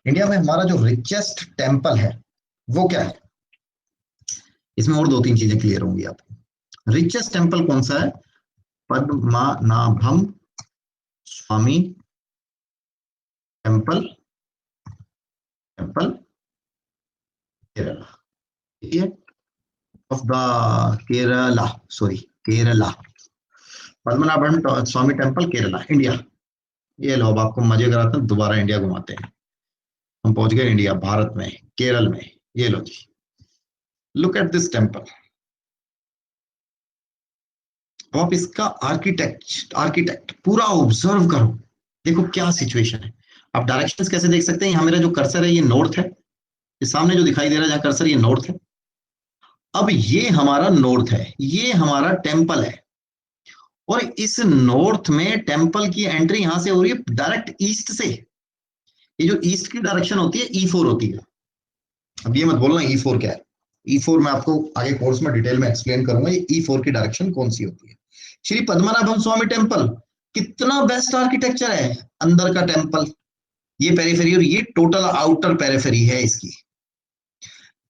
India में हमारा जो रिचेस्ट टेम्पल है वो क्या है? इसमें और दो तीन चीजें क्लियर होंगी आपको। रिचेस्ट टेम्पल कौन सा है? पद्मनाभम स्वामी टेम्पल, टेम्पल केरला, ठीक है, of the Kerala, sorry Kerala, Padmanabhan Swami temple Kerala, India. ये लो, अब आपको मजे कराते हैं, दोबारा इंडिया घुमाते हैं। हम पहुंच गए इंडिया, भारत में, केरल में। ये लो जी, लुक एट दिस टेम्पल। अब आप इसका आर्किटेक्ट पूरा ऑब्जर्व करो, देखो क्या सिचुएशन है। आप डायरेक्शंस कैसे देख सकते हैं? यहाँ मेरा जो कर्सर है ये नॉर्थ है, ये सामने जो दिखाई दे रहा है जहाँ कर्सर, ये नॉर्थ है। अब ये हमारा नॉर्थ है, ये हमारा टेम्पल है, और इस नॉर्थ में टेम्पल की एंट्री यहां से हो रही है डायरेक्ट ईस्ट से। ये जो ईस्ट की डायरेक्शन होती है E4 होती है। अब ये मत बोलना E4 क्या है। E4 मैं आपको आगे कोर्स में डिटेल में एक्सप्लेन करूंगा, ये E4 की डायरेक्शन कौन सी होती है। श्री पद्मनाभम स्वामी टेम्पल, कितना बेस्ट आर्किटेक्चर है। अंदर का टेम्पल, ये पेरिफेरी, और ये टोटल आउटर पेरिफेरी है इसकी।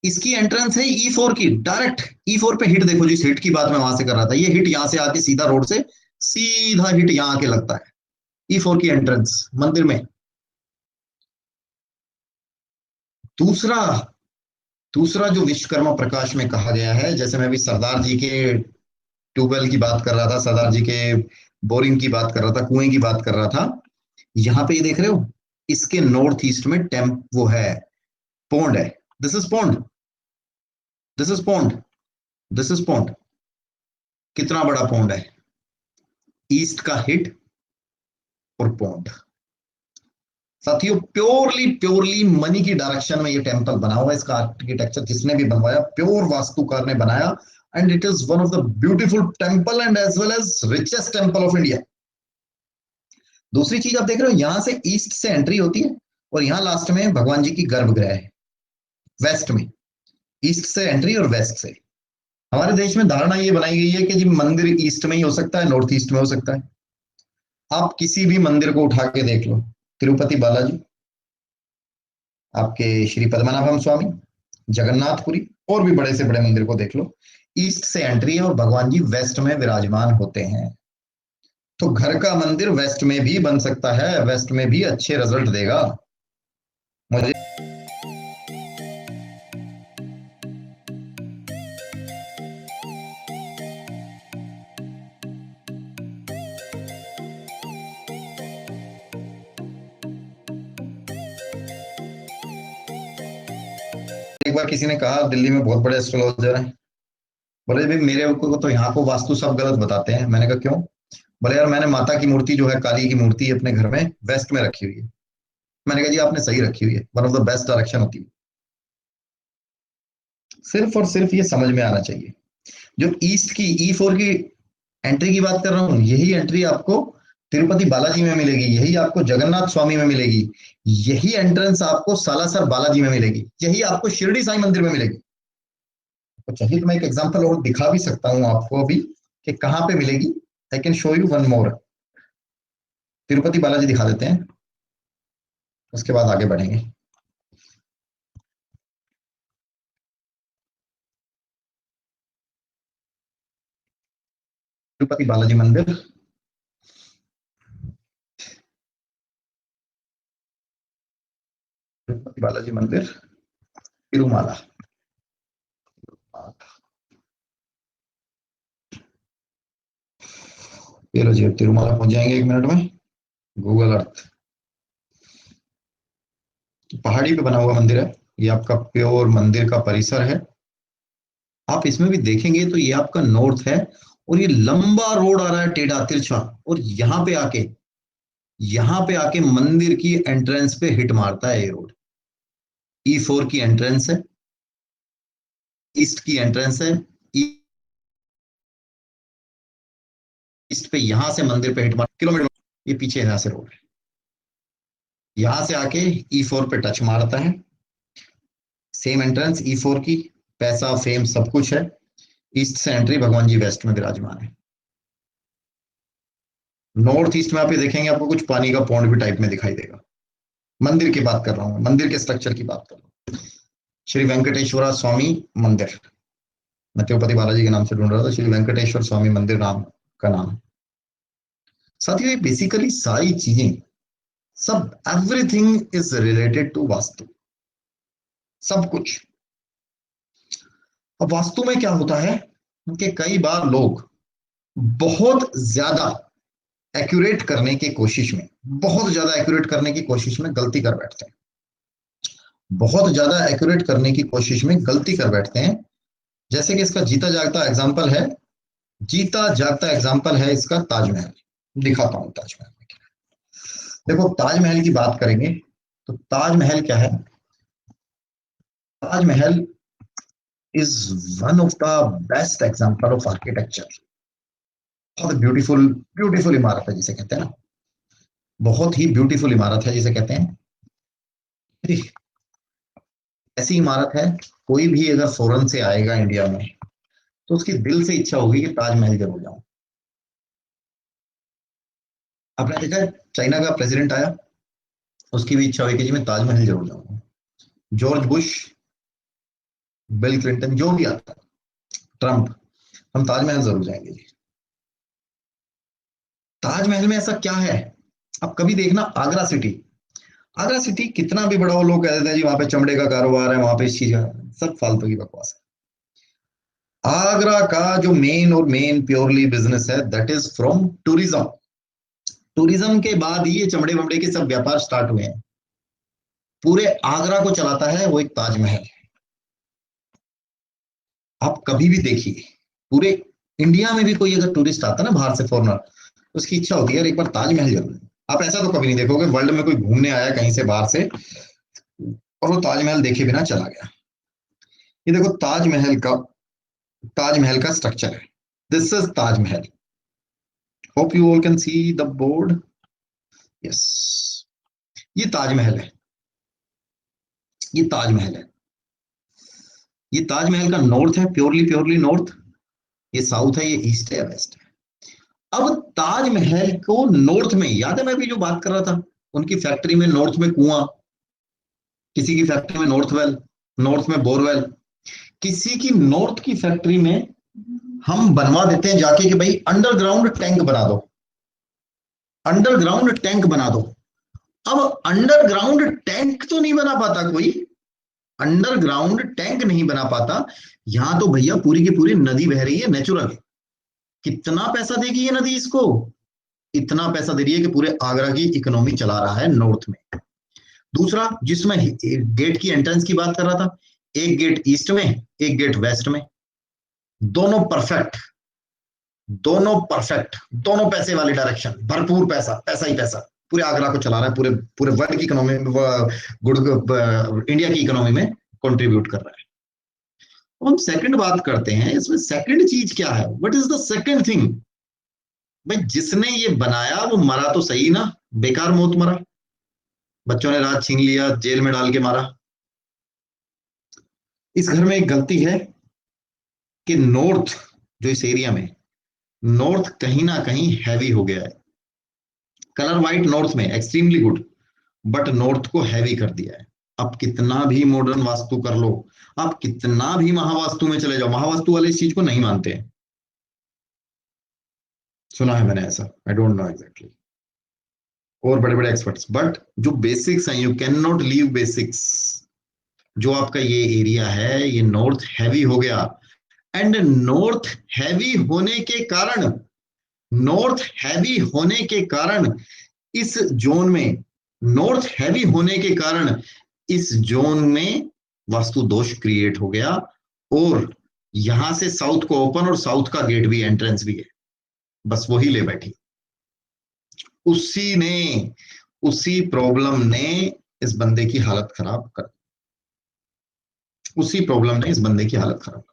इसकी एंट्रेंस है E4 की, डायरेक्ट E4 पे हिट देखो, जिस हिट की बात मैं वहां से कर रहा था, ये हिट यहां से आके सीधा रोड से सीधा हिट यहां आके लगता है E4 की एंट्रेंस मंदिर में। दूसरा दूसरा जो विश्वकर्मा प्रकाश में कहा गया है, जैसे मैं भी सरदार जी के ट्यूबवेल की बात कर रहा था, सरदार जी के बोरिंग की बात कर रहा था, कुएं की बात कर रहा था, यहाँ पे ये देख रहे हो, इसके नॉर्थ ईस्ट में टेम्प वो है, पौंड है। This is pond, this is pond, this is pond. कितना बड़ा पौंड है, ईस्ट का हिट और पौंड। साथियों, प्योरली प्योरली मनी की डायरेक्शन में ये टेम्पल बना हुआ है। इसका आर्किटेक्चर जिसने भी बनवाया, प्योर वास्तुकार ने बनाया, and it is one of the beautiful temple and as well as richest temple of India. दूसरी चीज आप देख रहे हो, यहां से ईस्ट से एंट्री होती है, और यहां लास्ट में भगवान जी की गर्भगृह है, वेस्ट में। ईस्ट से एंट्री और वेस्ट से। हमारे देश में धारणा ये बनाई गई है कि जी मंदिर ईस्ट में ही हो सकता है, नॉर्थ ईस्ट में हो सकता है। आप किसी भी मंदिर को उठा के देख लो, तिरुपति बालाजी, आपके श्री पद्मनाभम स्वामी, जगन्नाथपुरी, और भी बड़े से बड़े मंदिर को देख लो, ईस्ट से एंट्री है और भगवान जी वेस्ट में विराजमान होते हैं। तो घर का मंदिर वेस्ट में भी बन सकता है, वेस्ट में भी अच्छे रिजल्ट देगा। मुझे एक बार किसी ने कहा दिल्ली में बहुत बड़े एस्ट्रोलॉजर हैं, बोले भाई मेरे को तो यहाँ को वास्तु सब गलत बताते हैं। मैंने कहा क्यों? बोले यार मैंने माता की मूर्ति जो है, काली की मूर्ति अपने घर में वेस्ट में रखी हुई है। मैंने कहा जी आपने सही रखी हुई है, one of the best direction होती है। सिर्फ और सिर्फ ये समझ में आना चाहिए, जो ईस्ट की E4 की एंट्री की बात कर रहा हूं, यही एंट्री आपको तिरुपति बालाजी में मिलेगी, यही आपको जगन्नाथ स्वामी में मिलेगी, यही एंट्रेंस आपको सालासर बालाजी में मिलेगी, यही आपको शिरडी साईं मंदिर में मिलेगी। तो चाहिए तो मैं एक एग्जांपल और दिखा भी सकता हूं आपको अभी कि कहां पे मिलेगी। I can show you one more. Tirupati Balaji दिखा देते हैं, उसके बाद आगे बढ़ेंगे। तिरुपति बालाजी मंदिर, तिरुपति बालाजी मंदिर, तिरुमाला। ये लो जी, अब तिरुमाला पहुंच जाएंगे 1 मिनट में। गूगल अर्थ, पहाड़ी पे बना हुआ मंदिर है, ये आपका प्योर मंदिर का परिसर है। आप इसमें भी देखेंगे तो ये आपका नॉर्थ है, और ये लंबा रोड आ रहा है टेढ़ा तिरछा, और यहाँ पे आके मंदिर की एंट्रेंस पे हिट मारता है ये रोड। E4 की एंट्रेंस है, ईस्ट की एंट्रेंस है, ईस्ट पे यहां से मंदिर पे हिट मार किलोमीटर, ये पीछे यहां से रोड है, यहां से आके E4 पे टच मारता है। सेम एंट्रेंस E4 की, पैसा फेम सब कुछ है। ईस्ट से एंट्री, भगवान जी वेस्ट में विराजमान है। नॉर्थ ईस्ट में आप ये देखेंगे, आपको कुछ पानी का पौंड भी टाइप में दिखाई देगा। मंदिर की बात कर रहा हूँ, मंदिर के स्ट्रक्चर की बात कर रहा हूँ। श्री वेंकटेश्वरा स्वामी मंदिर, मैं तिरुपति बालाजी के नाम से ढूंढ रहा था, श्री वेंकटेश्वर स्वामी मंदिर नाम का नाम। साथियों ये बेसिकली सारी चीजें, सब everything is related to vastu, सब कुछ। अब वास्तु में क्या होता है कि कई बार लोग बहुत ज्यादा एक्यूरेट करने की कोशिश में, बहुत ज्यादा एक्यूरेट करने की कोशिश में गलती कर बैठते हैं, बहुत ज्यादा एक्यूरेट करने की कोशिश में गलती कर बैठते हैं। जैसे कि इसका जीता जागता एग्जाम्पल है, जीता जागता एग्जाम्पल है इसका ताजमहल। दिखाता हूं ताजमहल में क्या है। देखो ताजमहल की बात करेंगे तो ताजमहल क्या है, Taj Mahal is one of the best example of architecture. बहुत ब्यूटीफुल, ब्यूटीफुल इमारत है जिसे कहते हैं ना, बहुत ही ब्यूटीफुल इमारत है जिसे कहते हैं। ऐसी इमारत है, कोई भी अगर फॉरेन से आएगा इंडिया में तो उसकी दिल से इच्छा होगी कि ताजमहल जरूर जाऊं। आपने देखा है चाइना का प्रेसिडेंट आया, उसकी भी इच्छा हुई कि जी मैं ताजमहल जरूर जाऊंगा। जॉर्ज बुश, बिल क्लिंटन, जो भी आता, ट्रंप, हम ताजमहल जरूर जाएंगे जी। ताजमहल में ऐसा क्या है, अब कभी देखना आगरा सिटी, आगरा सिटी कितना भी बड़ा हो, लोग कह देते हैं जी वहां पे चमड़े का कारोबार है, वहां पे इस चीज का, सब फालतू की बकवास है। आगरा का जो मेन और मेन प्योरली बिजनेस है that is from tourism. Tourism के बाद ही ये चमड़े वमड़े के सब व्यापार स्टार्ट हुए हैं। पूरे आगरा को चलाता है वो एक ताजमहल। आप कभी भी देखिए, पूरे इंडिया में भी कोई अगर टूरिस्ट आता है ना बाहर से, फॉरनर, उसकी इच्छा होती है यार एक बार ताजमहल जरूर। आप ऐसा तो कभी नहीं देखोगे वर्ल्ड में कोई घूमने आया कहीं से बाहर से और वो ताजमहल देखे बिना चला गया। ये देखो ताजमहल का स्ट्रक्चर है, this is Taj Mahal. Hope you all can see the board. Yes, ये ताजमहल है, ये ताजमहल है। ये ताजमहल का नॉर्थ है, प्योरली प्योरली नॉर्थ। ये साउथ है, ये ईस्ट है, वेस्ट है। अब ताजमहल को नॉर्थ में, याद है मैं भी जो बात कर रहा था, उनकी फैक्ट्री में नॉर्थ में कुआं, किसी की फैक्ट्री में नॉर्थ वेल, नॉर्थ में बोरवेल, किसी की नॉर्थ की फैक्ट्री में हम बनवा देते हैं जाके कि भाई अंडरग्राउंड टैंक बना दो, अंडरग्राउंड टैंक बना दो। अब अंडरग्राउंड टैंक तो नहीं बना पाता कोई, अंडरग्राउंड टैंक नहीं बना पाता। यहां तो भैया पूरी की पूरी नदी बह रही है नेचुरल। कितना पैसा देगी ये नदी इसको, इतना पैसा दे रही है कि पूरे आगरा की इकोनॉमी चला रहा है नॉर्थ में। दूसरा, जिसमें गेट की एंट्रेंस की बात कर रहा था, एक गेट ईस्ट में, एक गेट वेस्ट में, दोनों परफेक्ट, दोनों परफेक्ट, दोनों पैसे वाली डायरेक्शन, भरपूर पैसा, पैसा ही पैसा पूरे आगरा को चला रहा है, पूरे पूरे वर्ल्ड की इकोनॉमी में, गुड इंडिया की इकोनॉमी में कंट्रीब्यूट कर रहा है। तो हम सेकंड बात करते हैं, इसमें सेकंड चीज क्या है, what is the second thing. भाई जिसने ये बनाया वो मरा तो सही ना, बेकार मौत मरा, बच्चों ने रात छीन लिया, जेल में डाल के मारा। इस घर में एक गलती है कि नॉर्थ, जो इस एरिया में नॉर्थ कहीं ना कहीं हैवी हो गया है। कलर व्हाइट नॉर्थ में एक्सट्रीमली गुड, बट नॉर्थ को हैवी कर दिया है। आप कितना भी मॉडर्न वास्तु कर लो, आप कितना भी महावास्तु में चले जाओ, महावास्तु वाले इस चीज को नहीं मानते हैं। सुना है मैंने ऐसा, आई डोंट नो एग्जैक्टली, और बड़े बड़े एक्सपर्ट्स, बट जो बेसिक्स हैं you can not leave basics. जो आपका ये एरिया है ये नॉर्थ हैवी हो गया, एंड नॉर्थ हैवी होने के कारण, नॉर्थ हैवी होने के कारण इस जोन में, नॉर्थ हैवी होने के कारण इस जोन में वास्तु दोष क्रिएट हो गया। और यहां से साउथ को ओपन, और साउथ का गेट भी, एंट्रेंस भी है, बस वही ले बैठी। उसी ने, उसी प्रॉब्लम ने इस बंदे की हालत खराब कर, उसी प्रॉब्लम ने इस बंदे की हालत खराब कर।